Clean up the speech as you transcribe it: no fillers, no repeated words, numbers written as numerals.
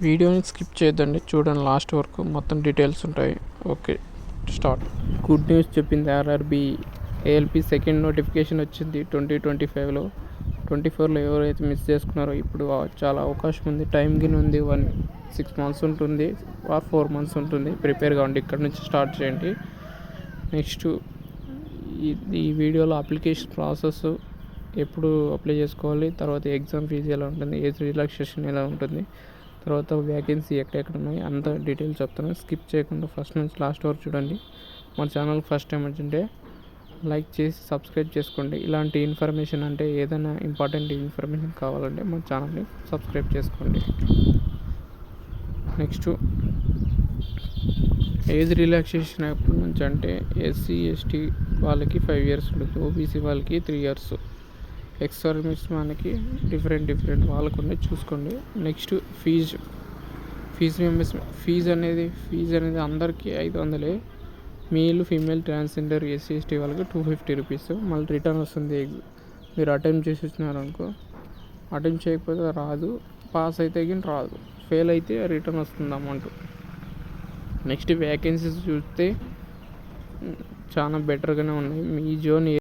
వీడియోని స్కిప్ చేయొద్దండి, చూడండి లాస్ట్ వరకు, మొత్తం డీటెయిల్స్ ఉంటాయి. Okay, start. గుడ్ న్యూస్ చెప్పింది ఆర్ఆర్బి. ఏఎల్పి సెకండ్ నోటిఫికేషన్ వచ్చింది 2025లో. 24లో ఎవరైతే మిస్ చేసుకున్నారో ఇప్పుడు చాలా అవకాశం ఉంది. టైం గిన్ ఉంది. 6 months ఉంటుంది, 4 months ఉంటుంది. ప్రిపేర్ కావండి, ఇక్కడ నుంచి స్టార్ట్ చేయండి. నెక్స్ట్ ఈ వీడియోలో అప్లికేషన్ ప్రాసెస్, ఎప్పుడు అప్లై చేసుకోవాలి, తర్వాత ఎగ్జామ్ ఫీజు ఎలా ఉంటుంది, ఏజ్ రిలాక్సేషన్ ఎలా ఉంటుంది, తర్వాత వ్యాకెన్సీ ఎక్కడెక్కడ ఉన్నాయి, అంత డీటెయిల్స్ చెప్తాను. స్కిప్ చేయకుండా ఫస్ట్ నుంచి లాస్ట్ వరకు చూడండి. మన ఛానల్ ఫస్ట్ టైం వచ్చింటే లైక్ చేసి సబ్స్క్రైబ్ చేసుకోండి. ఇలాంటి ఇన్ఫర్మేషన్, అంటే ఏదైనా ఇంపార్టెంట్ ఇన్ఫర్మేషన్ కావాలంటే మన ఛానల్ని సబ్స్క్రైబ్ చేసుకోండి. నెక్స్ట్ ఏజ్ రిలాక్సేషన్ ఎప్పటి నుంచి అంటే ఎస్సీ ఎస్టీ వాళ్ళకి 5 years ఉంటుంది, ఓబీసీ వాళ్ళకి 3 years, ఎక్స్ సర్వీస్ మనకి డిఫరెంట్ వాళ్ళకు ఉన్నాయి, చూసుకోండి. నెక్స్ట్ ఫీజు అనేది అందరికీ 500. Male female transgender SC ST వాళ్ళకి 250 rupees. మళ్ళీ రిటర్న్ వస్తుంది. మీరు అటెంప్ట్ చేసి వచ్చినారనుకో, అటెంప్ట్ చేయకపోతే రాదు, పాస్ అయితే కానీ రాదు, ఫెయిల్ అయితే రిటర్న్ వస్తుంది అమౌంట్. నెక్స్ట్ వ్యాకెన్సీస్ చూస్తే చాలా బెటర్గానే ఉన్నాయి. మీ జోన్